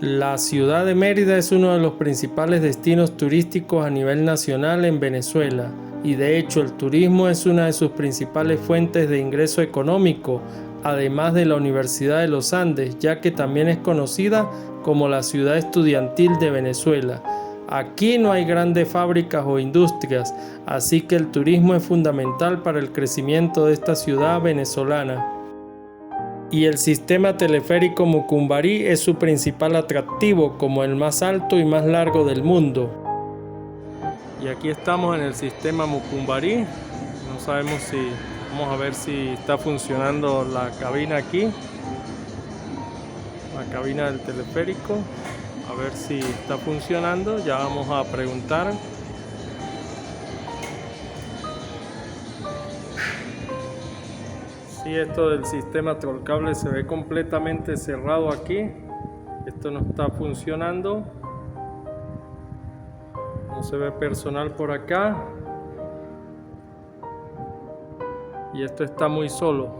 La ciudad de Mérida es uno de los principales destinos turísticos a nivel nacional en Venezuela y de hecho el turismo es una de sus principales fuentes de ingreso económico, además de la Universidad de los Andes, ya que también es conocida como la ciudad estudiantil de Venezuela. Aquí no hay grandes fábricas o industrias, así que el turismo es fundamental para el crecimiento de esta ciudad venezolana. Y el sistema teleférico Mucumbarí es su principal atractivo, como el más alto y más largo del mundo. Y aquí estamos en el sistema Mucumbarí. No sabemos si... Vamos a ver si está funcionando la cabina aquí. La cabina del teleférico. A ver si está funcionando. Ya vamos a preguntar. Sí, esto del sistema Trollcable se ve completamente cerrado aquí. Esto no está funcionando. No se ve personal por acá. Y esto está muy solo.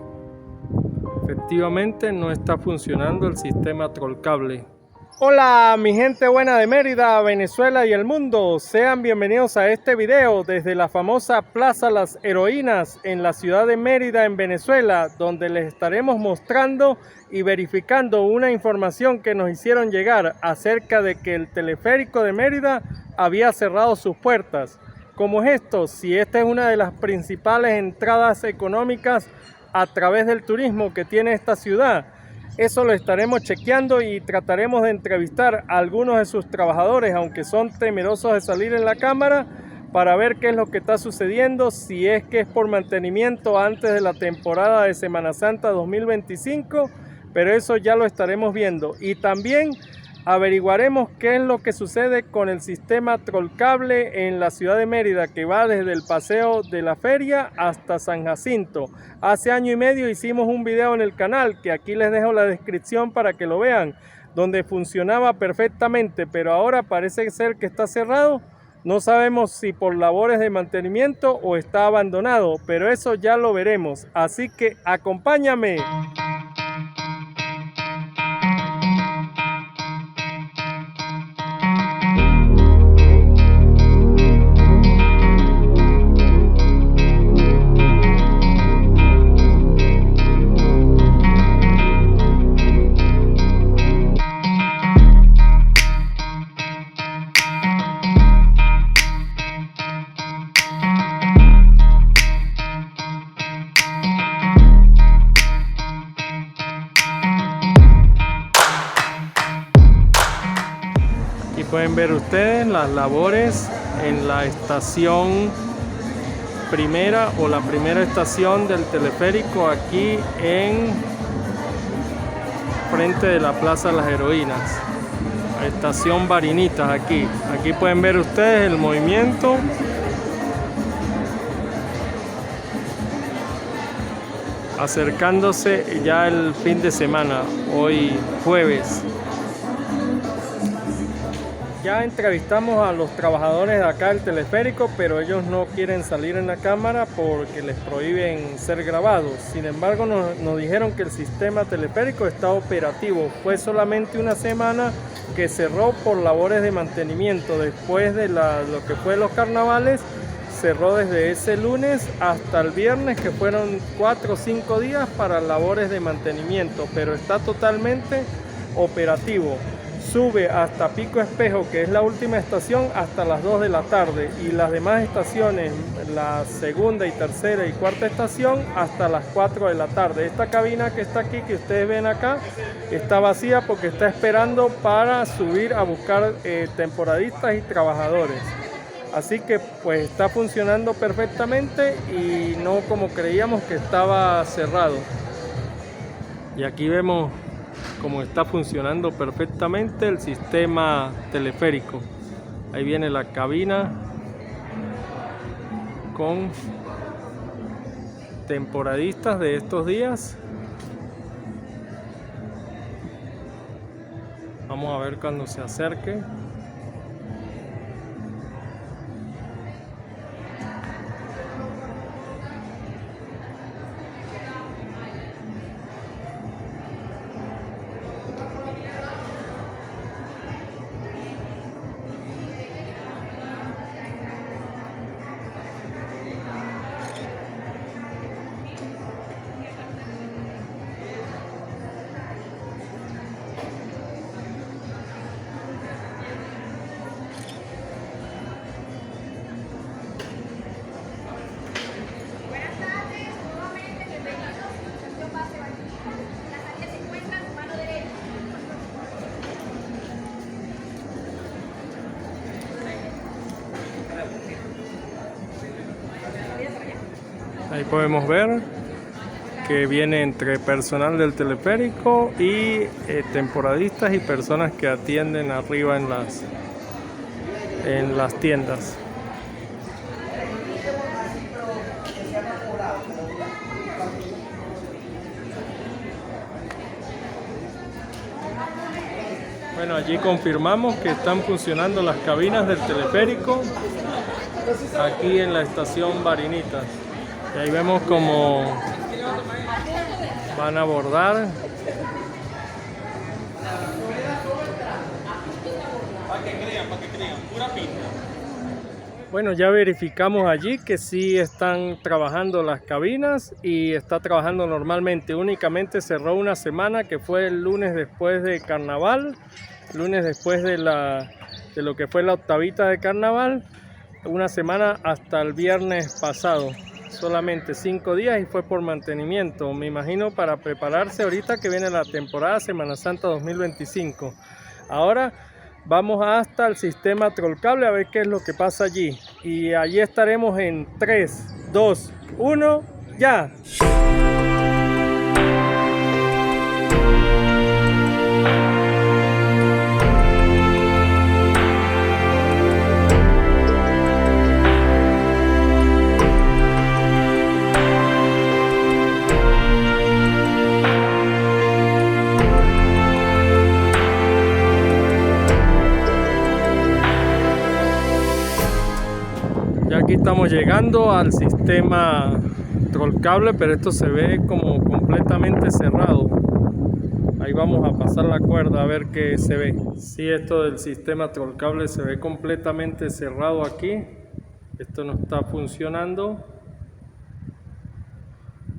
Efectivamente no está funcionando el sistema Trollcable. Hola mi gente buena de Mérida, Venezuela y el mundo. Sean bienvenidos a este video desde la famosa Plaza Las Heroínas en la ciudad de Mérida en Venezuela, donde les estaremos mostrando y verificando una información que nos hicieron llegar acerca de que el teleférico de Mérida había cerrado sus puertas. ¿Cómo es esto? Si esta es una de las principales entradas económicas a través del turismo que tiene esta ciudad. Eso lo estaremos chequeando y trataremos de entrevistar a algunos de sus trabajadores, aunque son temerosos de salir en la cámara, para ver qué es lo que está sucediendo, si es que es por mantenimiento antes de la temporada de Semana Santa 2025, pero eso ya lo estaremos viendo. Y también averiguaremos qué es lo que sucede con el sistema Trollcable en la ciudad de Mérida, que va desde el Paseo de la Feria hasta San Jacinto. Hace año y medio hicimos un video en el canal, que aquí les dejo la descripción para que lo vean, donde funcionaba perfectamente, pero ahora parece ser que está cerrado. No sabemos si por labores de mantenimiento o está abandonado, pero eso ya lo veremos. Así que acompáñame. Pueden ver ustedes las labores en la estación primera o la primera estación del teleférico aquí en frente de la Plaza Las Heroínas, la estación Barinitas. Aquí pueden ver ustedes el movimiento. Acercándose ya el fin de semana, hoy jueves. Ya entrevistamos a los trabajadores de acá del teleférico, pero ellos no quieren salir en la cámara porque les prohíben ser grabados. Sin embargo, nos dijeron que el sistema teleférico está operativo. Fue solamente una semana que cerró por labores de mantenimiento. Después de lo que fue los carnavales, cerró desde ese lunes hasta el viernes, que fueron 4 o 5 días para labores de mantenimiento, pero está totalmente operativo. Sube hasta Pico Espejo, que es la última estación, hasta las 2 de la tarde, y las demás estaciones, la segunda y tercera y cuarta estación, hasta las 4 de la tarde. Esta cabina que está aquí, que ustedes ven acá, está vacía porque está esperando para subir a buscar temporadistas y trabajadores. Así que pues está funcionando perfectamente y no como creíamos que estaba cerrado. Y aquí vemos cómo está funcionando perfectamente el sistema teleférico. Ahí viene la cabina con temporadistas de estos días. Vamos a ver cuando se acerque. Ahí podemos ver que viene entre personal del teleférico y temporadistas y personas que atienden arriba en las tiendas. Bueno, allí confirmamos que están funcionando las cabinas del teleférico aquí en la estación Barinitas. Y ahí vemos cómo van a abordar. Para que crean, pura pinta. Bueno, ya verificamos allí que sí están trabajando las cabinas y está trabajando normalmente. Únicamente cerró una semana, que fue el lunes después de carnaval, lunes después de lo que fue la octavita de carnaval, una semana hasta el viernes pasado. Solamente 5 días y fue por mantenimiento, me imagino, para prepararse ahorita que viene la temporada Semana Santa 2025. Ahora vamos hasta el sistema Trollcable a ver qué es lo que pasa allí. Y allí estaremos en 3, 2, 1, ¡ya! Ya aquí estamos llegando al sistema Trollcable, pero esto se ve como completamente cerrado. Ahí vamos a pasar la cuerda a ver qué se ve. Sí, esto del sistema Trollcable se ve completamente cerrado aquí. Esto no está funcionando.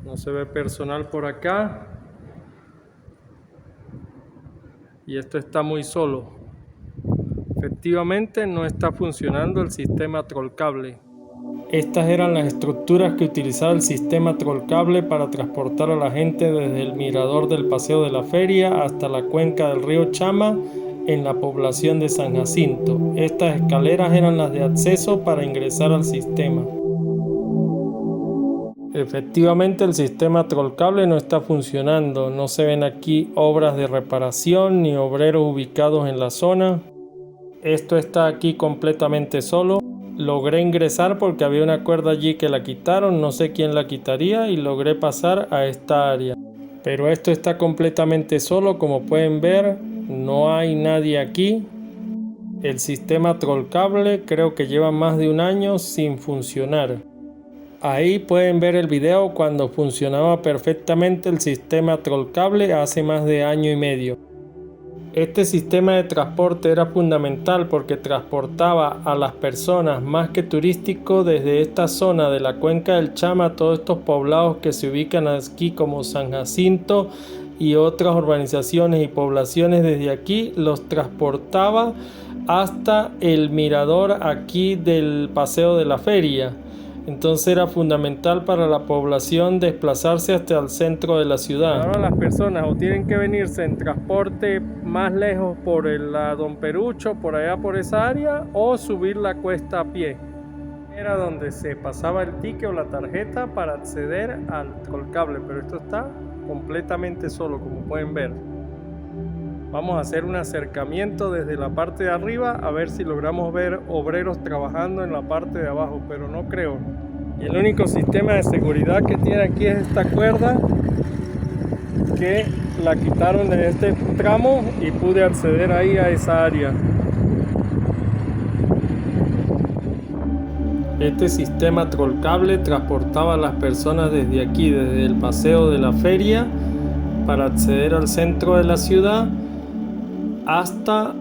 No se ve personal por acá. Y esto está muy solo. Efectivamente no está funcionando el sistema Trollcable. Estas eran las estructuras que utilizaba el sistema Trollcable para transportar a la gente desde el mirador del Paseo de la Feria hasta la cuenca del río Chama en la población de San Jacinto. Estas escaleras eran las de acceso para ingresar al sistema. Efectivamente el sistema Trollcable no está funcionando. No se ven aquí obras de reparación ni obreros ubicados en la zona. Esto está aquí completamente solo. Logré ingresar porque había una cuerda allí que la quitaron, no sé quién la quitaría, y logré pasar a esta área. Pero esto está completamente solo, como pueden ver, no hay nadie aquí. El sistema Trollcable creo que lleva más de un año sin funcionar. Ahí pueden ver el video cuando funcionaba perfectamente el sistema Trollcable hace más de año y medio. Este sistema de transporte era fundamental porque transportaba a las personas más que turístico desde esta zona de la cuenca del Chama a todos estos poblados que se ubican aquí como San Jacinto y otras urbanizaciones y poblaciones. Desde aquí los transportaba hasta el mirador aquí del Paseo de la Feria. Entonces era fundamental para la población desplazarse hasta el centro de la ciudad. Ahora las personas o tienen que venirse en transporte más lejos por la Don Perucho, por allá por esa área, o subir la cuesta a pie. Era donde se pasaba el ticket o la tarjeta para acceder al Trollcable, pero esto está completamente solo, como pueden ver. Vamos a hacer un acercamiento desde la parte de arriba a ver si logramos ver obreros trabajando en la parte de abajo, pero no creo. Y el único sistema de seguridad que tiene aquí es esta cuerda que la quitaron de este tramo y pude acceder ahí a esa área. Este sistema Trollcable transportaba a las personas desde aquí, desde el Paseo de la Feria, para acceder al centro de la ciudad hasta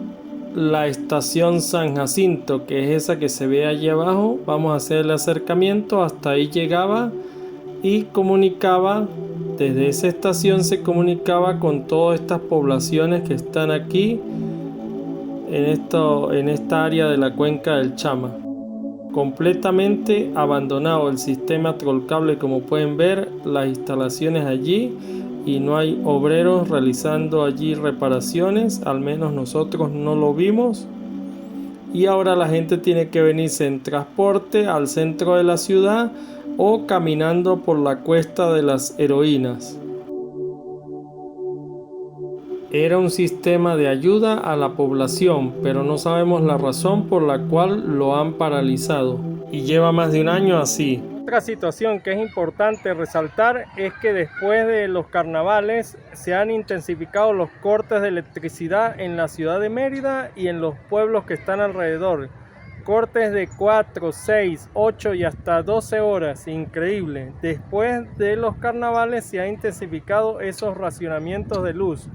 la estación San Jacinto, que es esa que se ve allí abajo. Vamos a hacer el acercamiento. Hasta ahí llegaba y comunicaba, desde esa estación se comunicaba con todas estas poblaciones que están aquí en esta área de la cuenca del Chama. Completamente abandonado el sistema Trollcable, como pueden ver, las instalaciones allí, y no hay obreros realizando allí reparaciones, al menos nosotros no lo vimos. Y ahora la gente tiene que venirse en transporte al centro de la ciudad o caminando por la Cuesta de las Heroínas. Era un sistema de ayuda a la población, pero no sabemos la razón por la cual lo han paralizado y lleva más de un año así. Otra situación que es importante resaltar es que después de los carnavales se han intensificado los cortes de electricidad en la ciudad de Mérida y en los pueblos que están alrededor. Cortes de 4, 6, 8 y hasta 12 horas, increíble. Después de los carnavales se han intensificado esos racionamientos de luz.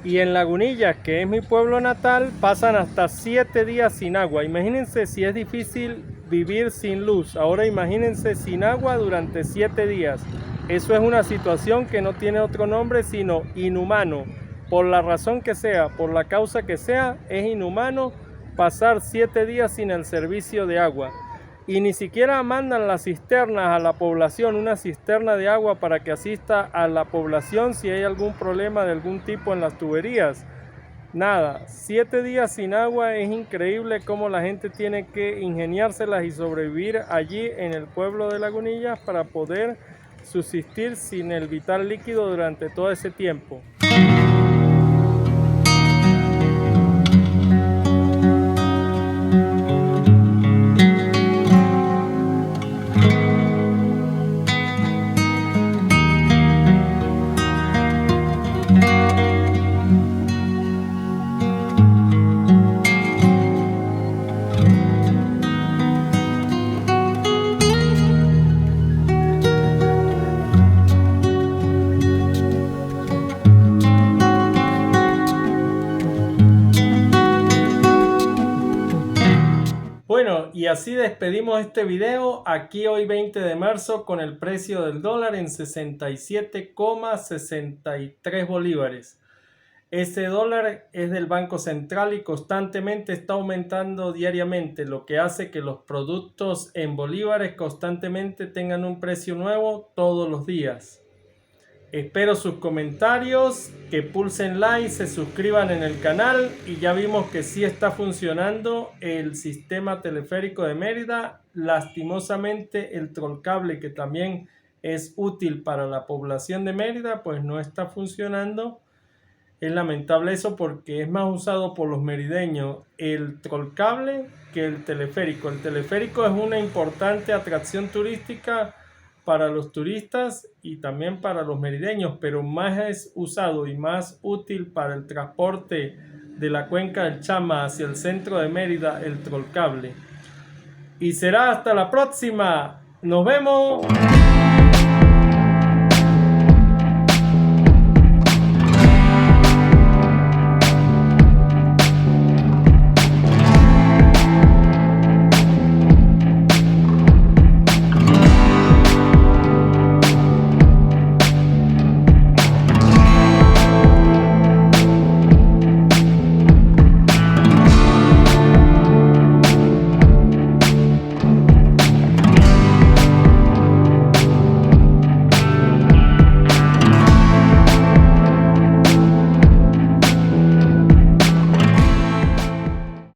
Y en Lagunillas, que es mi pueblo natal, pasan hasta 7 días sin agua. Imagínense si es difícil vivir sin luz. Ahora imagínense sin agua durante 7 días. Eso es una situación que no tiene otro nombre sino inhumano. Por la razón que sea, por la causa que sea, es inhumano pasar 7 días sin el servicio de agua. Y ni siquiera mandan las cisternas a la población, una cisterna de agua para que asista a la población si hay algún problema de algún tipo en las tuberías. Nada, 7 días sin agua. Es increíble cómo la gente tiene que ingeniárselas y sobrevivir allí en el pueblo de Lagunillas para poder subsistir sin el vital líquido durante todo ese tiempo. Bueno, y así despedimos este video aquí hoy 20 de marzo con el precio del dólar en 67,63 bolívares. Ese dólar es del Banco Central y constantemente está aumentando diariamente, lo que hace que los productos en bolívares constantemente tengan un precio nuevo todos los días. Espero sus comentarios, que pulsen like, se suscriban en el canal y ya vimos que sí está funcionando el sistema teleférico de Mérida. Lastimosamente el trollcable, que también es útil para la población de Mérida, pues no está funcionando. Es lamentable eso porque es más usado por los merideños el trollcable que el teleférico. El teleférico es una importante atracción turística para los turistas y también para los merideños, pero más es usado y más útil para el transporte de la cuenca del Chama hacia el centro de Mérida el trollcable. Y será hasta la próxima. ¡Nos vemos!